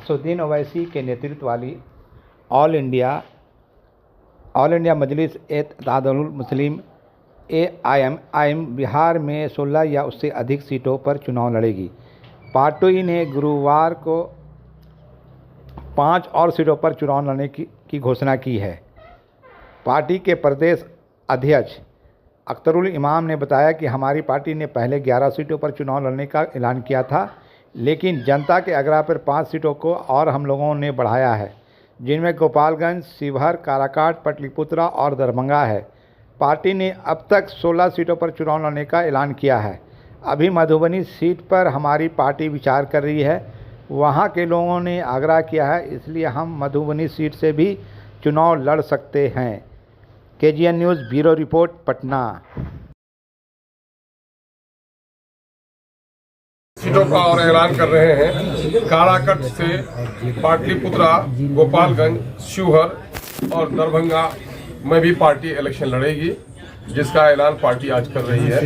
असदुद्दीन ओवैसी के नेतृत्व वाली ऑल इंडिया मजलिस इत्तेहादुल मुस्लिम AIM बिहार में 16 या उससे अधिक सीटों पर चुनाव लड़ेगी। पार्टी ने गुरुवार को 5 और सीटों पर चुनाव लड़ने की घोषणा की है। पार्टी के प्रदेश अध्यक्ष अख्तरुल इमाम ने बताया कि हमारी पार्टी ने पहले 11 सीटों पर चुनाव लड़ने का ऐलान किया था, लेकिन जनता के आग्रह पर 5 सीटों को और हम लोगों ने बढ़ाया है, जिनमें गोपालगंज, शिवहर, काराकाट, पाटलिपुत्रा और दरभंगा है। पार्टी ने अब तक 16 सीटों पर चुनाव लड़ने का ऐलान किया है। अभी मधुबनी सीट पर हमारी पार्टी विचार कर रही है। वहां के लोगों ने आग्रह किया है, इसलिए हम मधुबनी सीट से भी चुनाव लड़ सकते हैं। KGN news bureau report, Patna. सीटों का और ऐलान कर रहे हैं। काराकट से पाटलिपुत्रा, गोपालगंज, शिवहर और दरभंगा में भी पार्टी इलेक्शन लड़ेगी, जिसका ऐलान पार्टी आज कर रही है।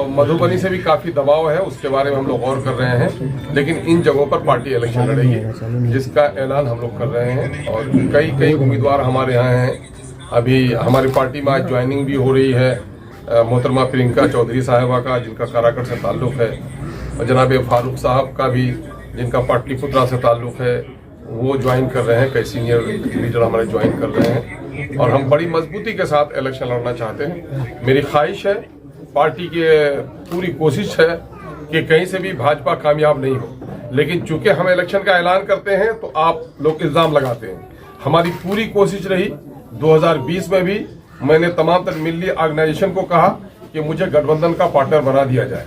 मधुबनी से भी काफी दबाव है, उसके बारे में हम लोग गौर कर रहे हैं, लेकिन इन जगहों पर पार्टी इलेक्शन लड़ेगी, जिसका ऐलान हम लोग कर रहे हैं। और कई उम्मीदवार हमारे यहाँ हैं। अभी हमारी पार्टी में आज ज्वाइनिंग भी हो रही है मोहतरमा प्रियंका चौधरी साहिबा का, जिनका काराकट से ताल्लुक है, और जनाब फारूक साहब का भी, जिनका पाटलिपुत्रा से ताल्लुक है, वो ज्वाइन कर रहे हैं। कई सीनियर लीडर हमारे ज्वाइन कर रहे हैं और हम बड़ी मजबूती के साथ इलेक्शन लड़ना चाहते हैं। मेरी ख्वाहिश है, पार्टी की पूरी कोशिश है कि कहीं से भी भाजपा कामयाब नहीं हो, लेकिन चूंकि हम इलेक्शन का ऐलान करते हैं तो आप लोग इल्जाम लगाते हैं। हमारी पूरी कोशिश रही, 2020 में भी मैंने तमाम तर मिली ऑर्गेनाइजेशन को कहा कि मुझे गठबंधन का पार्टनर बना दिया जाए।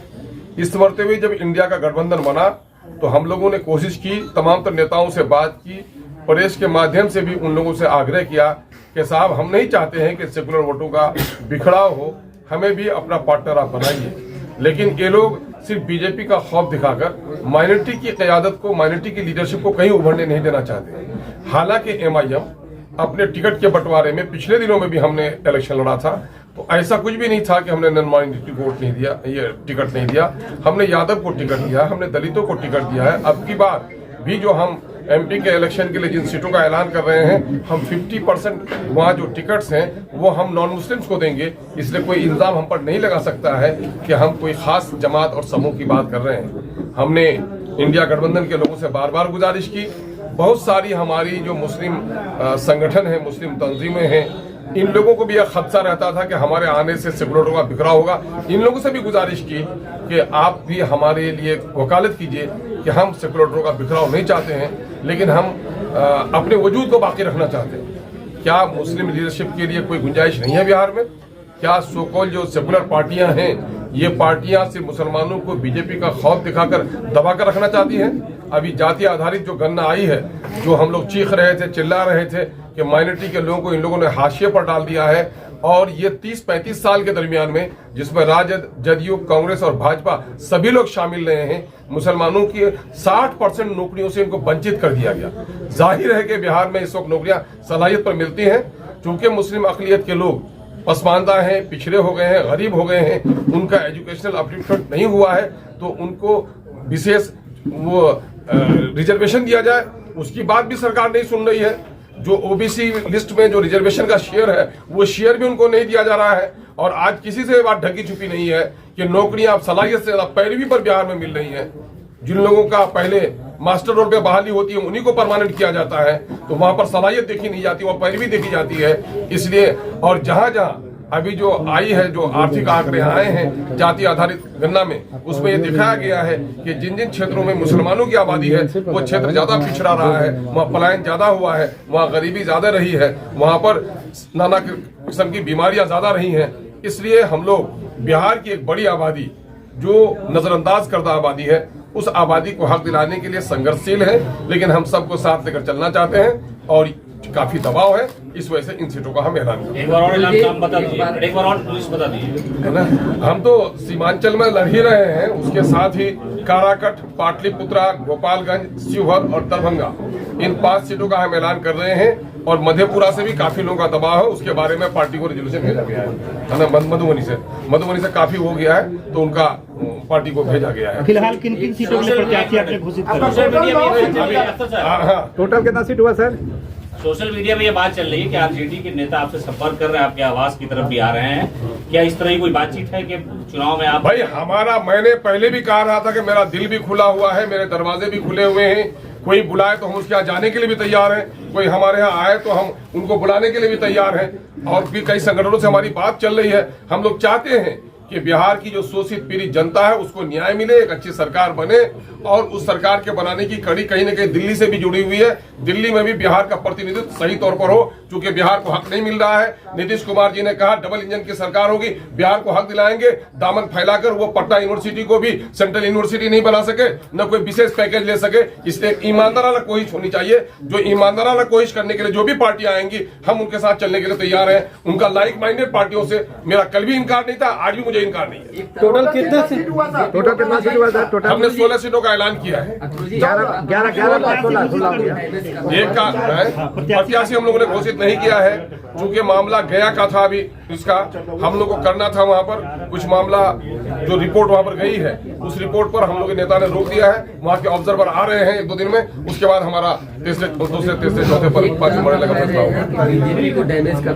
इस मरते हुए जब इंडिया का गठबंधन बना तो हम लोगों ने कोशिश की, तमाम तर नेताओं से बात की, प्रेस के माध्यम से भी उन लोगों से आग्रह किया कि साहब, हम नहीं चाहते हैं कि सेकुलर वोटों का बिखराव हो, हमें भी अपना पार्टनर आप बनाइए। लेकिन ये लोग सिर्फ बीजेपी का खौफ दिखाकर माइनॉरिटी की क़यादत को, माइनॉरिटी की लीडरशिप को कहीं उभरने नहीं देना चाहते। हालांकि MIM अपने टिकट के बंटवारे में पिछले दिनों में भी हमने इलेक्शन लड़ा था, तो ऐसा कुछ भी नहीं था कि हमने नॉन माइनॉरिटी वोट नहीं दिया, ये टिकट नहीं दिया। हमने यादव को टिकट दिया, हमने दलितों को टिकट दिया है। अब की बार भी जो हम MP के इलेक्शन के लिए जिन सीटों का ऐलान कर रहे हैं, हम 50% वहाँ जो टिकट्स हैं वो हम नॉन मुस्लिम्स को देंगे। इसलिए कोई इल्जाम हम पर नहीं लगा सकता है कि हम कोई खास जमात और समूह की बात कर रहे हैं। हमने इंडिया गठबंधन के लोगों से बार बार गुजारिश की। बहुत सारी हमारी जो मुस्लिम संगठन है, मुस्लिम तंजीमें हैं, इन लोगों को भी यह खदशा रहता था कि हमारे आने से सेकुलरों का बिखराव होगा। इन लोगों से भी गुजारिश की कि आप भी हमारे लिए वकालत कीजिए कि हम सेकुलरों का बिखराव नहीं चाहते हैं, लेकिन हम अपने वजूद को बाकी रखना चाहते हैं। क्या मुस्लिम लीडरशिप के लिए कोई गुंजाइश नहीं है बिहार में? क्या सोकॉल जो सेकुलर पार्टियां हैं, ये पार्टियां सिर्फ मुसलमानों को बीजेपी का खौफ दिखाकर दबा कर रखना चाहती हैं? अभी जाति आधारित जो गणना आई है, जो हम लोग चीख रहे थे, चिल्ला रहे थे कि माइनॉरिटी के लोगों को इन लोगों ने हाशिए पर डाल दिया है, और ये 30-35 साल के दरमियान में, जिसमें राजद, जदयू, कांग्रेस और भाजपा सभी लोग शामिल रहे हैं, मुसलमानों की 60% नौकरियों से इनको वंचित कर दिया गया। जाहिर है कि बिहार में इस वक्त नौकरियां सलाहियत पर मिलती हैं। चूंकि मुस्लिम अकलियत के लोग पसमानदा हैं, पिछड़े हो गए हैं, गरीब हो गए हैं, उनका एजुकेशनल अपलिफ्टमेंट नहीं हुआ है, तो उनको विशेष वो रिजर्वेशन दिया जाए, उसकी बात भी सरकार नहीं सुन रही है। जो OBC लिस्ट में जो रिजर्वेशन का शेयर है, वो शेयर भी उनको नहीं दिया जा रहा है। और आज किसी से बात ढकी छुपी नहीं है कि नौकरियां अब सलाहियत से ज्यादा पैरवी पर बिहार में मिल रही हैं। जिन लोगों का पहले मास्टर रोल पे बहाली होती है, उन्हीं को परमानेंट किया जाता है, तो वहां पर सलाहियत देखी नहीं जाती, वहां पैरवी देखी जाती है। इसलिए और जहां अभी जो आई है, जो आर्थिक आंकड़े आए हैं जाति आधारित गणना में, उसमें ये दिखाया गया है कि जिन जिन क्षेत्रों में मुसलमानों की आबादी है, वो क्षेत्र ज्यादा पिछड़ा रहा है, वहाँ पलायन ज्यादा हुआ है, वहाँ गरीबी ज्यादा रही है, वहाँ पर नाना किस्म की बीमारियां ज्यादा रही हैं। इसलिए हम लोग बिहार की एक बड़ी आबादी, जो नजरअंदाज करदा आबादी है, उस आबादी को हक दिलाने के लिए संघर्षशील है, लेकिन हम सबको साथ लेकर चलना चाहते हैं और काफी दबाव है। इस वजह से इन सीटों का हम ऐलान करें। एक बार और नाम बता दीजिए, एक बार और पुलिस बता दीजिए, है ना। हम तो सीमांचल में लड़ ही रहे हैं, उसके साथ ही काराकट, पाटलिपुत्रा, गोपालगंज, शिवहर और दरभंगा, इन 5 सीटों का हम ऐलान कर रहे हैं। और मधेपुरा से भी काफी लोगों का दबाव है, उसके बारे में पार्टी को रेजोल्यूशन भेजा गया है ना। मधुबनी से काफी हो गया है, तो उनका पार्टी को भेजा गया है। फिलहाल किन किन सीटों के लिए प्रत्याशी आपने घोषित कर सोशल मीडिया में हाँ, टोटल कितना सीट हुआ सर? सोशल मीडिया में ये बात चल रही है कि आरजेडी के नेता आपसे संपर्क कर रहे हैं, आपके आवास की तरफ भी आ रहे हैं, क्या इस तरह की कोई बातचीत है कि चुनाव में आप? भाई मैंने पहले भी कहा रहा था कि मेरा दिल भी खुला हुआ है, मेरे दरवाजे भी खुले हुए हैं, कोई बुलाए तो हम उसके यहाँ जाने के लिए भी तैयार हैं, कोई हमारे यहाँ आए तो हम उनको बुलाने के लिए भी तैयार हैं। और भी कई संगठनों से हमारी बात चल रही है। हम लोग चाहते हैं कि बिहार की जो शोषित पीड़ित जनता है उसको न्याय मिले, एक अच्छी सरकार बने, और उस सरकार के बनाने की कड़ी कहीं न कहीं दिल्ली से भी जुड़ी हुई है। दिल्ली में भी बिहार का प्रतिनिधित्व सही तौर पर हो, क्योंकि बिहार को हक नहीं मिल रहा है। नीतीश कुमार जी ने कहा डबल इंजन की सरकार होगी, बिहार को हक दिलाएंगे। दामन फैलाकर वो पटना यूनिवर्सिटी को भी सेंट्रल यूनिवर्सिटी नहीं बना सके, न कोई विशेष पैकेज ले सके। इसलिए ईमानदाराना कोशिश होनी चाहिए। जो ईमानदाराना कोशिश करने के लिए जो भी पार्टी आएंगी, हम उनके साथ चलने के लिए तैयार हैं। उनका लाइक माइंडेड पार्टियों से मेरा कल भी इनकार नहीं था, आज भी मुझे इनकार नहीं है। टोटल कितना सीट हुआ सर? टोटल हमने 16 सीटों का ऐलान किया है। 11 एक का प्रत्याशी हम लोगों ने घोषित नहीं किया है, क्योंकि मामला गया का था। अभी इसका हम लोग को करना था, वहां पर कुछ मामला जो रिपोर्ट वहां पर गई है, उस रिपोर्ट पर हम लोग के नेता ने रोक दिया है। वहां के ऑब्जर्वर आ रहे हैं 1-2 दिन में, उसके बाद हमारा दूसरे, तीसरे, चौथे पर 5 मरने का फैसला होगा।